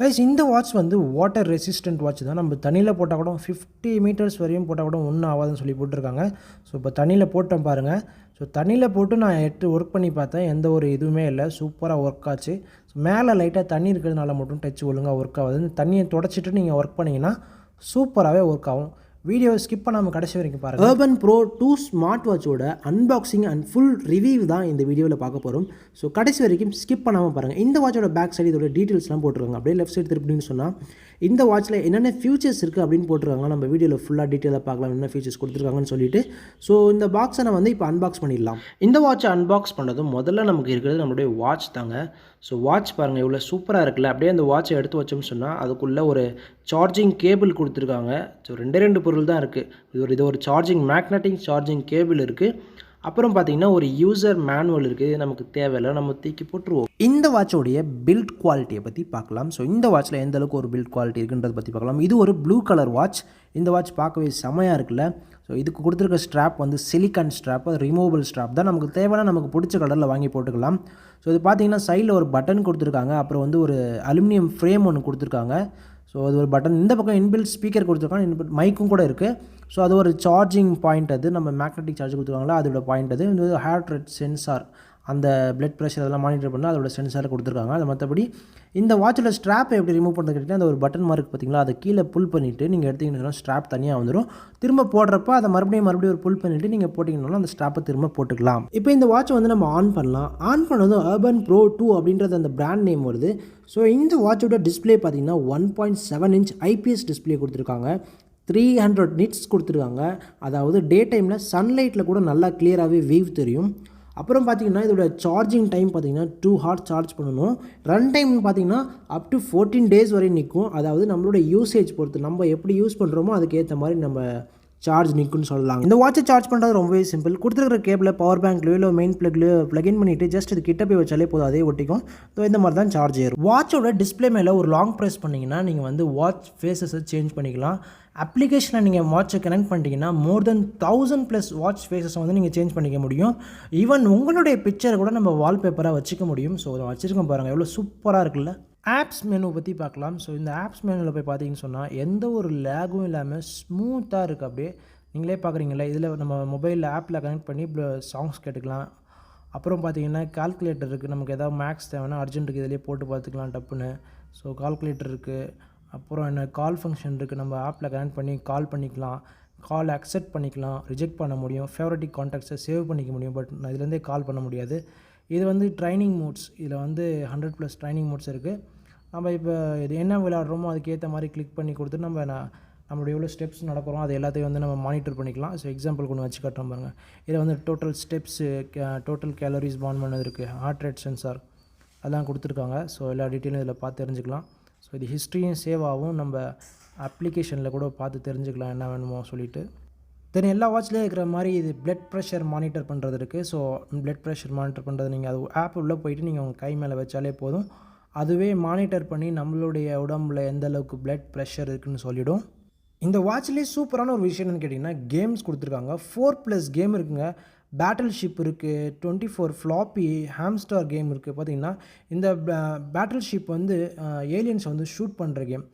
Guys இந்த watch வந்து water resistant watch தான். நம்ம தண்ணியில் போட்டால் கூட 50 மீட்டர்ஸ் வரையும் போட்டால் கூட ஒன்றும் ஆகாதுன்னு சொல்லி போட்டிருக்காங்க. ஸோ இப்போ தண்ணியில் போட்டோம் பாருங்கள். ஸோ தண்ணியில் போட்டு நான் ஒர்க் பண்ணி பார்த்தேன், எந்த ஒரு இதுவுமே இல்லை, சூப்பராக ஒர்க் ஆச்சு. ஸோ மேலே லைட்டாக தண்ணி இருக்கிறதுனால மட்டும் டச் ஒழுங்காக ஒர்க் ஆகுது. தண்ணியை தொடச்சிட்டு நீங்கள் ஒர்க் பண்ணிங்கன்னா சூப்பராகவே ஒர்க் ஆகும். வீடியோ ஸ்கிப் பண்ணாமல் கடைசி வரைக்கும் பாருங்கள். அர்பன் ப்ரோ 2 ஸ்மார்ட் வாட்சோட அன்பாக்சிங் அண்ட் ஃபுல் ரிவ்யூ தான் இந்த வீடியோவில் பார்க்க போகிறோம். ஸோ கடைசி வரைக்கும் ஸ்கிப் பண்ணாமல் பாருங்கள். இந்த வாட்சோட பேக் சைடு இதோட டீட்டெயில்ஸ்லாம் போட்டிருக்காங்க. அப்படியே லெஃப்ட் சைடு திருப்பின்னு சொன்னால் இந்த வாட்சில் என்னென்ன ஃபியூச்சர்ஸ் இருக்குது அப்படின்னு போட்டிருக்காங்க. நம்ம வீடியோவில் ஃபுல்லாக டீட்டெயிலாக பார்க்கலாம் என்ன ஃபியூச்சர்ஸ் கொடுத்துருக்காங்கன்னு சொல்லிட்டு. ஸோ இந்த பாக்ஸை நான் வந்து இப்போ அன்பாக்ஸ் பண்ணிடலாம். இந்த வாட்சை அன்பாக்ஸ் பண்ணதும் முதல்ல நமக்கு இருக்கிறது நம்மளுடைய வாட்ச் தாங்க. ஸோ வாட்ச் பாருங்கள் எவ்வளோ சூப்பராக இருக்குல்ல. அப்படியே அந்த வாட்சை எடுத்து வச்சோம்னு சொன்னால் அதுக்குள்ளே ஒரு சார்ஜிங் கேபிள் கொடுத்துருக்காங்க. ஸோ ரெண்டு பொருள் தான் இருக்குது. இது ஒரு சார்ஜிங் மேக்னெட்டிக் சார்ஜிங் கேபிள் இருக்குது. அப்புறம் பார்த்திங்கன்னா ஒரு யூசர் மேனுவல் இருக்குது. நமக்கு தேவையில்லை, நம்ம தூக்கி போட்டுருவோம். இந்த வாட்சோடைய பில்ட் குவாலிட்டியை பற்றி பார்க்கலாம். ஸோ இந்த வாட்சில் எந்த அளவுக்கு ஒரு பில்ட் குவாலிட்டி இருக்குன்றதை பற்றி பார்க்கலாம். இது ஒரு ப்ளூ கலர் வாட்ச். இந்த வாட்ச் பார்க்கவே செமையாக இருக்குல்ல. ஸோ இதுக்கு கொடுத்துருக்க ஸ்ட்ராப் வந்து சிலிக்கான் ஸ்ட்ராப், ரிமூவபிள் ஸ்ட்ராப் தான். நமக்கு தேவையான நமக்கு பிடிச்ச கலரில் வாங்கி போட்டுக்கலாம். ஸோ இது பார்த்திங்கன்னா சைடில் ஒரு பட்டன் கொடுத்துருக்காங்க. அப்புறம் வந்து ஒரு அலுமினியம் ஃப்ரேம் ஒன்று கொடுத்துருக்காங்க. ஸோ அது ஒரு பட்டன். இந்த பக்கம் இன்பில்ட் ஸ்பீக்கர் கொடுத்துருக்காங்க, இன்பில்ட் மைக்கும் கூட இருக்குது. ஸோ அது ஒரு சார்ஜிங் பாயிண்ட். அது நம்ம மேக்னெட்டிக் சார்ஜ் கொடுத்துருக்காங்களா அதோட பாயிண்ட். அது வந்து ஹார்ட் ரேட் சென்சார், அந்த பிளட் ப்ரெஷர் அதெல்லாம் மானிட்டர் பண்ணால் அதோட சென்சார் கொடுத்துருக்காங்க. அது மற்றபடி இந்த வாட்சில் ஸ்ட்ராப்பை எப்படி ரிமூவ் பண்ணுறது கேட்டிங்கன்னா அந்த ஒரு பட்டன் மார்க் பார்த்தீங்களா, அதை கீழே புல் பண்ணிவிட்டு நீங்கள் எடுத்திங்கன்னா ஸ்ட்ராப் தனியாக வந்துடும். திரும்ப போடுறப்ப அதை மறுபடியும் ஒரு புல் பண்ணிவிட்டு நீங்கள் போட்டிங்கனாலும் அந்த ஸ்ட்ராப்பை திரும்ப போட்டுக்கலாம். இப்போ இந்த வாட்ச் வந்து நம்ம ஆன் பண்ணலாம். ஆன் பண்ணதும் அர்பன் ப்ரோ 2 அப்படின்றது அந்த பிராண்ட் நேம் வருது. ஸோ இந்த வாட்சோட டிஸ்பிளே பார்த்தீங்கன்னா 1.7 இன்ச் ஐபிஎஸ் டிஸ்பிளே கொடுத்துருக்காங்க. 300 நிட்ஸ் கொடுத்துருக்காங்க. அதாவது டே டைமில் சன்லைட்டில் கூட நல்லா கிளியராகவே வேவ் தெரியும். அப்புறம் பார்த்திங்கன்னா இதோட சார்ஜிங் டைம் பார்த்திங்கன்னா 2 ஹார்ஸ் சார்ஜ் பண்ணணும். ரன் டைம்னு பார்த்திங்கன்னா அப் டு 14 டேஸ் வரையும் நிற்கும். அதாவது நம்மளோட யூசேஜ் பொறுத்து நம்ம எப்படி யூஸ் பண்ணுறோமோ அதுக்கேற்ற மாதிரி நம்ம சார்ஜ் நிற்கும்னு சொல்லலாம். இந்த வாட்சை சார்ஜ் பண்ணுறது ரொம்பவே சிம்பிள். கொடுத்துருக்கிற கேபிளை பவர் பேங்க்லையோ இல்லை மெயின் ப்ளக்லையோ ப்ளக்இன் பண்ணிவிட்டு ஜஸ்ட் இது கிட்ட போய் வச்சாலே போதும், அதே ஒட்டிக்கும். ஸோ இந்த மாதிரி தான் சார்ஜ் ஏறும். வாட்சோட டிஸ்பிளே மேலே ஒரு லாங் ப்ரெஸ் பண்ணிங்கன்னா நீங்கள் வந்து வாட்ச் ஃபேஸஸை சேஞ்ச் பண்ணிக்கலாம். அப்ளிகேஷனில் நீங்கள் வாட்சை கனெக்ட் பண்ணிட்டீங்கன்னா மோர் தென் 1000+ வாட்ச் ஃபேஸஸை வந்து நீங்கள் சேஞ்ச் பண்ணிக்க முடியும். ஈவன் உங்களுடைய பிக்சரை கூட நம்ம வால்பேப்பராக வச்சுக்க முடியும். ஸோ அதை வச்சுருக்கோம் பாருங்கள், எவ்வளோ சூப்பராக இருக்குல்ல. ஆப்ஸ் மெனு பற்றி பார்க்கலாம். ஸோ இந்த ஆப்ஸ் மெனுவில் போய் பார்த்தீங்கன்னு சொன்னால் எந்த ஒரு லேகும் இல்லாமல் ஸ்மூத்தாக இருக்குது. அப்படியே நீங்களே பார்க்குறீங்களா, இதில் நம்ம மொபைலில் ஆப்பில் கனெக்ட் பண்ணி சாங்ஸ் கேட்டுக்கலாம். அப்புறம் பார்த்தீங்கன்னா கால்குலேட்டர் இருக்குது. நமக்கு எதாவது மேக்ஸ் தேவைன்னா அர்ஜென்ட்டுக்கு இதிலே போட்டு பார்த்துக்கலாம் டப்புன்னு. ஸோ கால்குலேட்டர் இருக்குது. அப்புறம் என்ன கால் ஃபங்க்ஷன் இருக்குது. நம்ம ஆப்பில் கனெக்ட் பண்ணி கால் பண்ணிக்கலாம், கால் அக்செப்ட் பண்ணிக்கலாம், ரிஜெக்ட் பண்ண முடியும், ஃபேவரட்டிக் கான்டாக்ட்ஸை சேவ் பண்ணிக்க முடியும். பட் நான் இதுலேருந்தே கால் பண்ண முடியாது. இது வந்து ட்ரைனிங் மோட்ஸ். இதில் வந்து 100+ ட்ரைனிங் மோட்ஸ் இருக்குது. நம்ம இப்போ இது என்ன விளையாடுறோமோ அதுக்கேற்ற மாதிரி கிளிக் பண்ணி கொடுத்துட்டு நம்மளுடைய எவ்வளோ ஸ்டெப்ஸ் நடக்கிறோம் அது எல்லாத்தையும் வந்து நம்ம மானிட்டர் பண்ணிக்கலாம். ஸோ எக்ஸாம்பிள் கொண்டு வச்சு காட்டுறோம் பாருங்கள். இதில் வந்து total steps, total calories born பண்ணது இருக்குது, ஹார்ட் ரேட் சென்சார் அதெல்லாம் கொடுத்துருக்காங்க. ஸோ எல்லா டீட்டெயிலும் இதில் பார்த்து தெரிஞ்சுக்கலாம். ஸோ இது ஹிஸ்ட்ரியும் சேவ் ஆகும். நம்ம அப்ளிகேஷனில் கூட பார்த்து தெரிஞ்சுக்கலாம் என்ன வேணுமோ சொல்லிவிட்டு. தென் எல்லா வாட்ச்லேயும் இருக்கிற மாதிரி இது பிளட் ப்ரெஷர் மானிட்டர் பண்ணுறது இருக்குது. ஸோ பிளட் ப்ரெஷர் மானிட்டர் பண்ணுறது நீங்கள் அது ஆப் உள்ளே போயிட்டு நீங்கள் உங்கள் கை மேலே வச்சாலே போதும், அதுவே மானிட்டர் பண்ணி நம்மளுடைய உடம்புல எந்த அளவுக்கு பிளட் ப்ரெஷர் இருக்குதுன்னு சொல்லிவிடும். இந்த வாட்ச்லேயே சூப்பரான ஒரு விஷயம் என்னென்னு கேட்டிங்கன்னா கேம்ஸ் கொடுத்துருக்காங்க. 4+ கேம் இருக்குங்க. பேட்டில் ஷிப் இருக்குது, 24 ஃப்ளாப்பி, ஹாம்ஸ்டார் கேம் இருக்குது. பார்த்திங்கன்னா இந்த பேட்டில் ஷிப் வந்து ஏலியன்ஸ் வந்து ஷூட் பண்ணுற கேம்.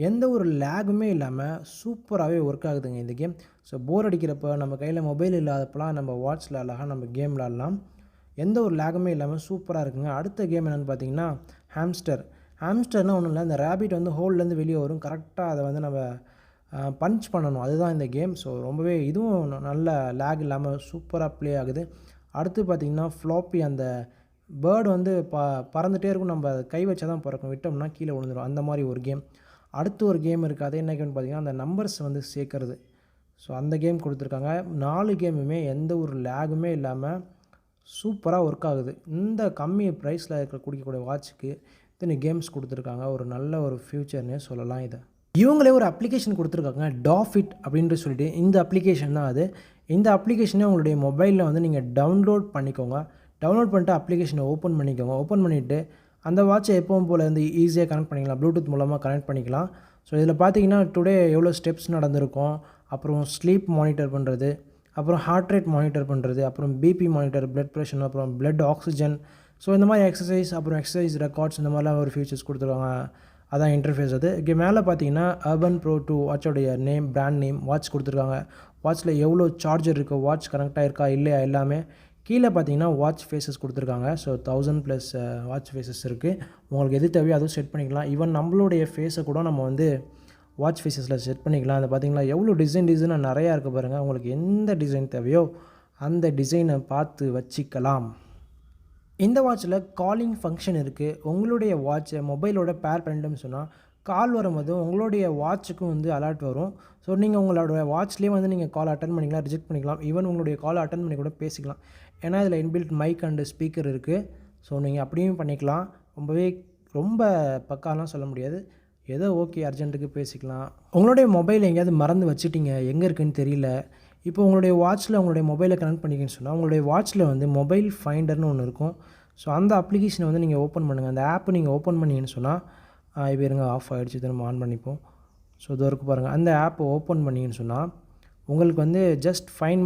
எந்த ஒரு லேகுமே இல்லாமல் சூப்பராகவே ஒர்க் ஆகுதுங்க இந்த கேம். ஸோ போர் அடிக்கிறப்போ நம்ம கையில் மொபைல் இல்லாதப்பெல்லாம் நம்ம வாட்ச்சில் அழகாக நம்ம கேம் விளாட்லாம். எந்த ஒரு லேகுமே இல்லாமல் சூப்பராக இருக்குங்க. அடுத்த கேம் என்னென்னு பார்த்தீங்கன்னா ஹாம்ஸ்டர்னால் ஒன்றும் இல்லை, இந்த ரேபிட் வந்து ஹோல்லேருந்து வெளியே வரும், கரெக்டாக அதை வந்து நம்ம பஞ்ச் பண்ணணும், அதுதான் இந்த கேம். ஸோ ரொம்பவே இதுவும் நல்ல லேக் இல்லாமல் சூப்பராக ப்ளே ஆகுது. அடுத்து பார்த்திங்கன்னா ஃப்ளாப்பி, அந்த பேர்டு வந்து பறந்துகிட்டே இருக்கும், நம்ம கை வச்சா தான் பறக்கும், விட்டோம்னா கீழே விழுந்துடும், அந்த மாதிரி ஒரு கேம். அடுத்து ஒரு கேம் இருக்குது, அது என்ன கேம்னு பார்த்திங்கன்னா அந்த நம்பர்ஸ் வந்து சேர்க்கறது. ஸோ அந்த கேம் கொடுத்துருக்காங்க. 4 கேமுமே எந்த ஒரு லேகுமே இல்லாமல் சூப்பராக ஒர்க் ஆகுது. இந்த கம்மி ப்ரைஸில் கொடுக்கக்கூடிய வாட்சுக்கு இத்தனை கேம்ஸ் கொடுத்துருக்காங்க. ஒரு நல்ல ஒரு ஃப்யூச்சர்னே சொல்லலாம். இதை இவங்களே ஒரு அப்ளிகேஷன் கொடுத்துருக்காங்க, டாஃபிட் அப்படின்ட்டு சொல்லிட்டு. இந்த அப்ளிகேஷன் தான் அது. இந்த அப்ளிகேஷனை உங்களுடைய மொபைலில் வந்து நீங்கள் டவுன்லோட் பண்ணிக்கோங்க. டவுன்லோட் பண்ணிட்டு அப்ளிகேஷனை ஓப்பன் பண்ணிக்கோங்க. ஓப்பன் பண்ணிவிட்டு அந்த வாட்சை எப்பவும் போல் வந்து ஈஸியாக கனெக்ட் பண்ணிக்கலாம், ப்ளூடூத் மூலமாக கனெக்ட் பண்ணிக்கலாம். ஸோ இதில் பார்த்தீங்கன்னா டுடே எவ்வளோ ஸ்டெப்ஸ் நடந்திருக்கும், அப்புறம் ஸ்லீப் மானிட்டர் பண்ணுறது, அப்புறம் ஹார்ட் ரேட் மானிட்டர் பண்ணுறது, அப்புறம் பிபி மானிட்டர், பிளட் ப்ரெஷர், அப்புறம் பிளட் ஆக்சிஜன். ஸோ இந்த மாதிரி எக்ஸசைஸ், அப்புறம் எக்ஸசைஸ் ரெக்கார்ட்ஸ், இந்த மாதிரிலாம் ஒரு ஃபீச்சர்ஸ் கொடுத்துருக்காங்க. அதான் இன்டர்ஃபேஸ் அது. இங்கே மேலே பார்த்தீங்கன்னா அர்பன் ப்ரோ 2 வாட்சோடைய நேம், பிராண்ட் நேம், வாட்ச் கொடுத்துருக்காங்க. வாட்ச்சில் எவ்வளோ சார்ஜர் இருக்குது, வாட்ச் கனெக்ட் ஆகிருக்கா இல்லையா எல்லாமே. கீழே பார்த்தீங்கன்னா வாட்ச் ஃபேஸஸ் கொடுத்துருக்காங்க. ஸோ 1000+ வாட்ச் ஃபேஸஸ் இருக்குது. உங்களுக்கு எது தேவையோ அதுவும் செட் பண்ணிக்கலாம். ஈவன் நம்மளுடைய ஃபேஸை கூட நம்ம வந்து வாட்ச் ஃபேஸஸில் செட் பண்ணிக்கலாம். அது பார்த்தீங்களா எவ்வளோ டிசைனாக நிறையா இருக்குது பாருங்கள். உங்களுக்கு எந்த டிசைன் தேவையோ அந்த டிசைனை பார்த்து வச்சுக்கலாம். இந்த வாட்சில் காலிங் ஃபங்க்ஷன் இருக்குது. உங்களுடைய வாட்சை மொபைலோட பேர் பண்ணிட்டோம்னு சொன்னால் கால் வரும்போது உங்களுடைய வாட்சுக்கும் வந்து அலர்ட் வரும். ஸோ நீங்கள் உங்களோட வாட்ச்லேயே வந்து நீங்கள் கால் அட்டன் பண்ணிக்கலாம், ரிஜெக்ட் பண்ணிக்கலாம். ஈவன் உங்களுடைய காலை அட்டன் பண்ணி கூட பேசிக்கலாம். ஏன்னா இதில் இன்பில்ட் மைக் அண்டு ஸ்பீக்கர் இருக்குது. ஸோ நீங்கள் அப்படியும் பண்ணிக்கலாம். ரொம்ப பக்காலாம் சொல்ல முடியாது. ஏதோ ஓகே அர்ஜென்ட்டுக்கு பேசிக்கலாம். உங்களுடைய மொபைல் எங்கேயாவது மறந்து வச்சுட்டிங்க, எங்கே இருக்குதுன்னு தெரியல. இப்போ உங்களுடைய வாட்சில் உங்களுடைய மொபைலை கனெக்ட் பண்ணிக்கின்னு சொன்னால் உங்களுடைய வாட்சில் வந்து மொபைல் ஃபைண்டர்னு ஒன்று இருக்கும். ஸோ அந்த அப்ளிகேஷனை வந்து நீங்கள் ஓப்பன் பண்ணுங்கள். அந்த ஆப்பை நீங்கள் ஓப்பன் பண்ணிங்கன்னு சொன்னால் இப்போ இருங்க, ஆஃப் ஆகிடுச்சு, திரும்ப ஆன் பண்ணிப்போம். ஸோ இது வரைக்கும் பாருங்கள். அந்த ஆப்பை ஓப்பன் பண்ணிங்கன்னு சொன்னால் உங்களுக்கு வந்து ஜஸ்ட் ஃபைன்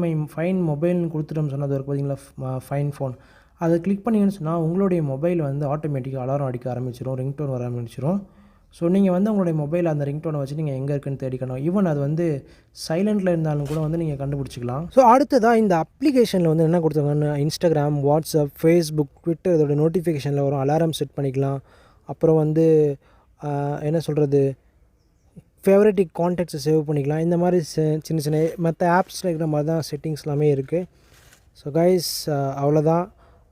மொபைல்னு கொடுத்துட்டோம்னு சொன்னால் அது வரைக்கும் பார்த்தீங்களா ஃபைன் ஃபோன், அதை கிளிக் பண்ணிங்கன்னு சொன்னால் உங்களுடைய மொபைல் வந்து ஆட்டோமேட்டிக்காக அலாரம் அடிக்க ஆரம்பிச்சிடும், ரிங்டோன் வர ஆரம்பிச்சிடும். ஸோ நீங்கள் வந்து உங்களுடைய மொபைல் அந்த ரிங்டோனை வச்சு நீங்கள் எங்கே இருக்குன்னு தேடிக்கணும். ஈவன் அது வந்து சைலண்டில் இருந்தாலும் கூட வந்து நீங்கள் கண்டுபிடிச்சிக்கலாம். ஸோ அடுத்ததாக இந்த அப்ளிகேஷனில் வந்து என்ன கொடுத்தாங்கன்னா இன்ஸ்டாகிராம், வாட்ஸ்அப், ஃபேஸ்புக், ட்விட்டர் இதோட நோட்டிஃபிகேஷனில் வரும். அலாரம் செட் பண்ணிக்கலாம். அப்புறம் வந்து என்ன சொல்கிறது, ஃபேவரட் கான்டாக்ட்ஸை சேவ் பண்ணிக்கலாம். இந்த மாதிரி சின்ன சின்ன மற்ற ஆப்ஸில் இருக்கிற மாதிரி தான் செட்டிங்ஸ் எல்லாமே இருக்குது. ஸோ கைஸ் அவ்வளோதான்.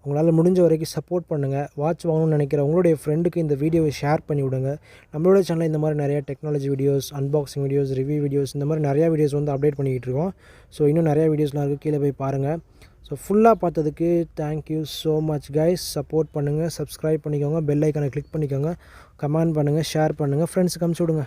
உங்களால் முடிஞ்ச வரைக்கும் சப்போர்ட் பண்ணுங்கள். வாட்ச் வாங்கணும்னு நினைக்கிற உங்களுடைய ஃப்ரெண்டுக்கு இந்த வீடியோவை ஷேர் பண்ணி விடுங்க. நம்மளோட சேனலில் இந்த மாதிரி நிறையா technology videos, unboxing videos, review videos இந்த மாதிரி நிறையா வீடியோஸ் வந்து அப்டேட் பண்ணிக்கிட்டு இருக்கோம். ஸோ இன்னும் நிறையா வீடியோஸ்லாம் இருக்குது, கீழே போய் பாருங்கள். ஸோ ஃபுல்லாக பார்த்ததுக்கு thank you so much guys. Support பண்ணுங்கள், சப்ஸ்கிரைப் பண்ணிக்கோங்க, பெல் ஐக்கானை கிளிக் பண்ணிக்கோங்க, கமெண்ட் பண்ணுங்கள், ஷேர் பண்ணுங்கள், ஃப்ரெண்ட்ஸுக்கு அனுப்பிச்சி விடுங்க.